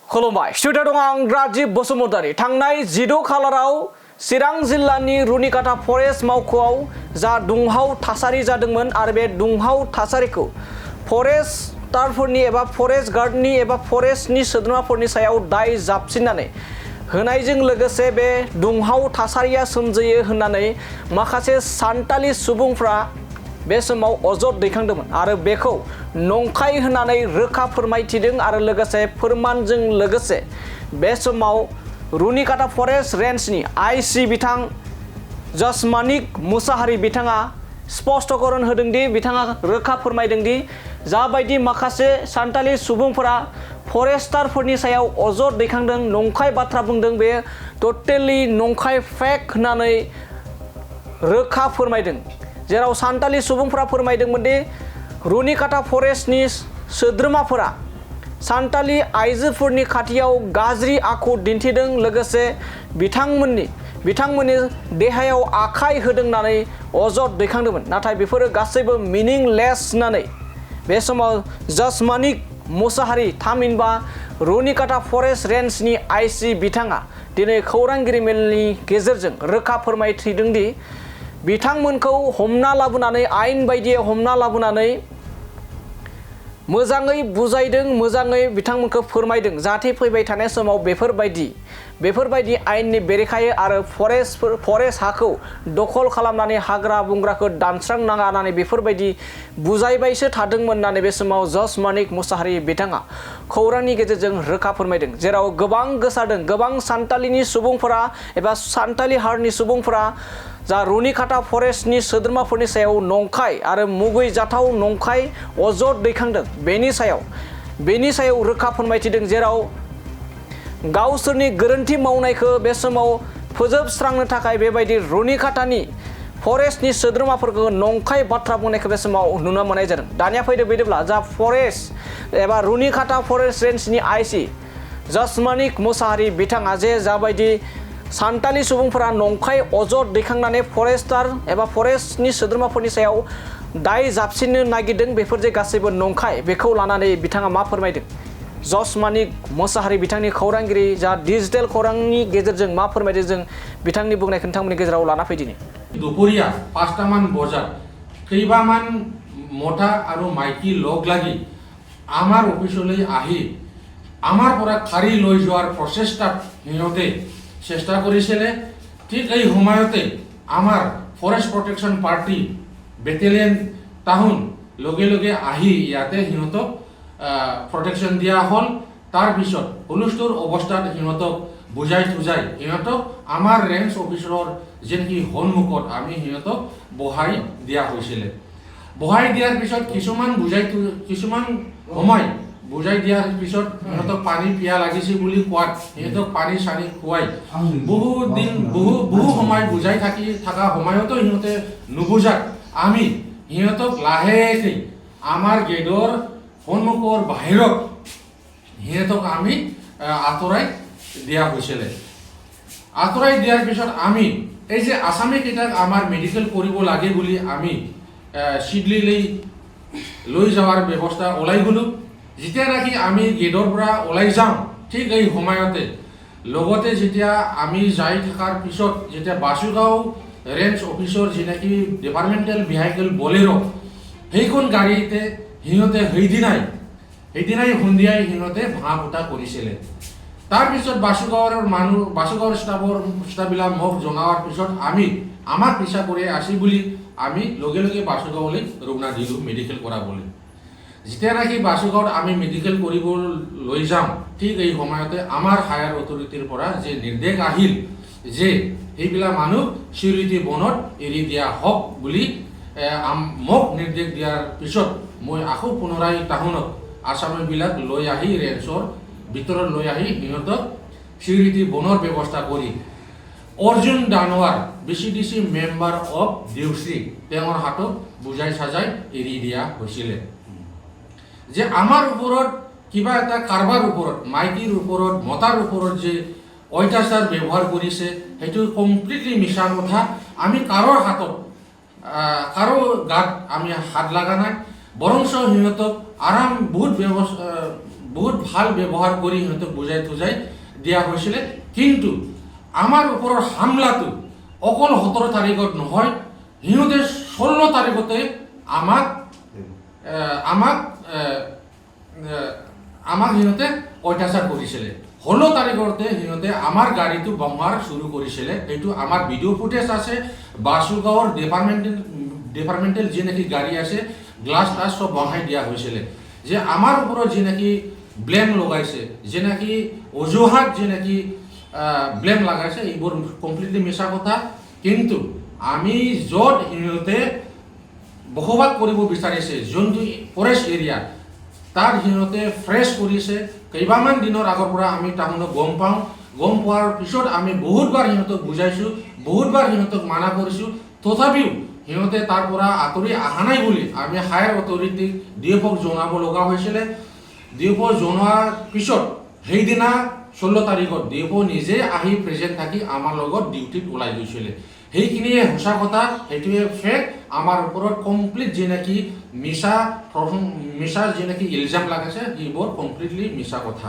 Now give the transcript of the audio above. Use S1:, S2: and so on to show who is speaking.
S1: खुलुमबाय स्टुडिअ दं आं राजिब बसुमतारी थांनाय 16 खालाराव चिरां जिल्लानि रुनिकाटा फरेस्ट मावख'आव जा दुंहाव थासारि जादोंमोन आरो बे दुंहाव थासारिखौ फरेस्टारफोरनि एबा फरेस्ट गार्डनि एबा फरेस्टनि सोद्रोमाफोरनि सायाव दाय जाबसिननानै होनायजों लोगोसे बे दुंहाव थासारिया सोमजियो होननानै माखासे सान्तालि सुबुंफ्रा बे समाव अजद दैखांदोंमोन आरो बेखौ नंखाय होननानै रोखा फोरमायथिदों आरो लोगोसे फोरमानजों लोगोसे बे समाव रुनिकाटा फरेस्ट रेन्जनि आईसी बिथां जसमानिक मुसाहारि बिथाङा स्पष्टकरण होदों दि बिथाङा रोखा फोरमायदों दि जाबायदि माखासे सान्तालि सुबुंफोरा फरेस्टारफोरनि सायाव अजद दैखांदों नंखाय बाथ्रा बुंदों बे टटेलि नंखाय फेक होननानै रोखा फोरमायदों जेराव सान्तालि सुबुंफोरा फोरमायदोंमोन दि रुनिकाटा फरेस्टनि सोद्रोमाफोरा सान्तालि आइजोफोरनि खाथियाव गाज्रि आखु दिन्थिदों लोगोसे बिथांमोननि देहायाव आखाइ होदों होननानै अजद दैखांदोंमोन नाथाय बेफोरो गासैबो मिनिंलेस होननानै बे समाव जसमानिक मुसाहारि थामहिनबा रुनिकाटा फरेस्ट रेन्जनि आईसी बिथाङा दिनै खौरांगिरि मेलनि गेजेरजों रोखा फोरमायथिदों दि बिथांमोनखौ हमना लाबोनानै आयेन बायदियै हमना लाबोनानै मोजाङै बुजायदों मोजाङै बिथांमोनखौ फोरमायदों जाहाथे फैबाय थानाय समाव बेफोरबायदि आयेननि बेरेखायै आरो फरेस्ट हाखौ दखल खालामनानै हाग्रा बंग्राखौ दानस्रांनाङा होननानै बेफोरबायदि बुजायबायसो थादोंमोन होननानै बे समाव जसमानिक मुसाहारि बिथाङा खौरांनि गेजेरजों रोखा फोरमायदों जेराव गोबां गोसारदों गोबां सान्तालिनि सुबुंफोरा एबा सान्तालि हारिनि सुबुंफोरा जा रुनिकाटा फरेस्टनि सोद्रोमाफोरनि सायाव नंखाय आरो मुगैजाथाव नंखाय अजद दैखांदों बेनि सायाव रोखा फोरमायथिदों जेराव गावसोरनि गोरोन्थि मावनायखौ बे समाव फोजोबस्रांनो थाखाय बेबायदि रुनिकाटानि फरेस्टनि सोद्रोमाफोरखौ नंखाय बाथ्रा बुंनायखौ बे समाव नुनो मोननाय जादों दानिया फैदों जा फरेस्ट एबा रुनिकाटा फरेस्ट रेन्जनि आईसी जसमानिक मुसाहारि बिथाङा जे जाबायदि सान्तालि सुबुंफोरा नंखाय अजद दैखांनानै फरेस्टार एबा फरेस्टनि सोद्रोमाफोरनि सायाव दाय जाबसिननो नागिरदों बेफोर जे गासैबो नंखाय बेखौ लानानै बिथाङा मा फोरमायदों जसमानिक मुसाहारि बिथांनि खौरांगिरि जा डिजिटेल खौरांनि गेजेरजों मा फोरमायदों जों बिथांनि बुंनायखौ नोंथांमोननि गेजेराव लाना फैदिनि
S2: दुपरिया 5টামান বজাত কেইবামান মতা আৰু মাইকী লগ লাগি আমাৰ অফিচলৈ আহি আমাৰ পৰা খাৰি লৈ যোৱাৰ প্ৰচেষ্টাত সিহঁতে চেষ্টা কৰিছিলে ঠিক এই সময়তে আমাৰ ফৰেষ্ট প্ৰটেকশ্যন পাৰ্টি বেটেলিয়ন তাহুন লগে লগে আহি ইয়াতে সিহঁতক প্ৰটেকশ্যন দিয়া হ'ল তাৰ পিছত হুলস্থুল অৱস্থাত সিহঁতক বুজাই সিহঁতক আমাৰ ৰেঞ্জ অফিচৰৰ যেনেকি সন্মুখত আমি সিহঁতক বহাই দিয়া হৈছিলে বহাই দিয়াৰ পিছত কিছুমান সময় বুজাই দিয়াৰ পিছত সিহঁতক পানী পিয়া লাগিছে বুলি কোৱাত সিহঁতক পানী চানি খুৱাই বহু সময় বুজাই থকা সময়তো সিহঁতে নুবুজাত আমি সিহঁতক লাহেকৈ আমাৰ গেটৰ সন্মুখৰ বাহিৰত সিহঁতক আমি আঁতৰাই দিয়া হৈছিলে আঁতৰাই দিয়াৰ পিছত আমি এই যে আসামীকেইটাক আমাৰ মেডিকেল কৰিব লাগে বুলি আমি চিডলিলৈ লৈ যোৱাৰ ব্যৱস্থা ওলাই গ'লোঁ যেতিয়া নাকি আমি গেটৰ পৰা ওলাই যাওঁ ঠিক এই সময়তে লগতে যেতিয়া আমি যাই থকাৰ পিছত যেতিয়া বাসুগাঁও ৰেঞ্জ অফিচৰ যেনেকি ডিপাৰ্টমেণ্টেল ভেহিকেল বলেৰ' সেইখন গাড়ীতে সিহঁতে সেইদিনাই সন্ধিয়াই সিহঁতে ভাঙা ফুটা কৰিছিলে তাৰপিছত বাসুগাঁৱৰ ষ্টাফবিলাক মোক জনাৱাৰ পিছত আমাক পিছা কৰি আছি বুলি আমি লগে লগে বাসুগাঁৱলৈ ৰওনা দিলোঁ মেডিকেল কৰাবলৈ যেতিয়া নাকি বাসুগাঁৱত আমি মেডিকেল কৰিব লৈ যাওঁ ঠিক এই সময়তে আমাৰ হায়াৰ অথৰিটিৰ পৰা যে নিৰ্দেশ আহিল যে সেইবিলাক মানুহ চিৰিটি বনত এৰি দিয়া হওক বুলি মোক নিৰ্দেশ দিয়াৰ পিছত মই আকৌ পুনৰাই তাহুনক আসামীবিলাক লৈ আহি ৰেঞ্চৰ ভিতৰত লৈ আহি সিহঁতক চিৰিটি বনৰ ব্যৱস্থা কৰি Arjun Danowar BCDC member of Deushri তেওঁৰ হাতত বুজাই সাজাই এৰি দিয়া হৈছিলে যে আমাৰ ওপৰত কিবা এটা কাৰোবাৰ ওপৰত মাইকীৰ ওপৰত মতাৰ ওপৰত যে অত্যাচাৰ ব্যৱহাৰ কৰিছে সেইটো কমপ্লিটলি মিছা কথা আমি কাৰো গাত আমি হাত লগা নাই বৰঞ্চ সিহঁতক বহুত বহুত ভাল ব্যৱহাৰ কৰি সিহঁতক বুজাই থুজাই দিয়া হৈছিলে। কিন্তু আমাৰ ওপৰৰ হামলাটো অকল 17 তাৰিখত নহয়, সিহঁতে 16 তাৰিখতে আমাক সিহঁতে অত্যাচাৰ কৰিছিলে। 16 তাৰিখতে সিহঁতে আমাৰ গাড়ীটো বমাৰ শুৰু কৰিছিলে। এইটো আমাৰ ভিডিঅ' ফুটেজ আছে। বাসুগাঁৱৰ ডিপাৰ্টমেণ্টেল যি নেকি গাড়ী আছে, গ্লাছ টাছ চব বহাই দিয়া হৈছিলে। যে আমাৰ ওপৰত যি নেকি ব্লেম লগাইছে, যে নেকি অজুহাত যে নেকি ব্লেম লগাইছে, এইবোৰ কমপ্লিটলি মিছা কথা। কিন্তু আমি য'ত সিহঁতে বসবাস কৰিব বিচাৰিছে, যোনটো ফৰেষ্ট এৰিয়া, তাত সিহঁতে ফ্ৰেছ কৰিছে। কেইবামান দিনৰ আগৰ পৰা আমি তাহোঁনক গম পাওঁ। গম পোৱাৰ পিছত আমি বহুতবাৰ সিহঁতক বুজাইছোঁ, বহুতবাৰ সিহঁতক মানা কৰিছোঁ। তথাপিও সিহঁতে তাৰ পৰা আঁতৰি অহা নাই বুলি আমি হায়াৰ অথৰিটিক DFOক জনাব লগা হৈছিলে। DFO জনোৱাৰ পিছত সেইদিনা 16 তাৰিখত DFO নিজে আহি প্ৰেজেণ্ট থাকি আমাৰ লগত ডিউটিত ওলাই গৈছিলে। সেইখিনিয়ে সঁচা কথা, সেইটোৱে ফেক। আমাৰ ওপৰত কমপ্লিট যি নেকি মিছা যি নেকি ইলজাম লাগাইছে, সেইবোৰ কমপ্লিটলি মিছা কথা।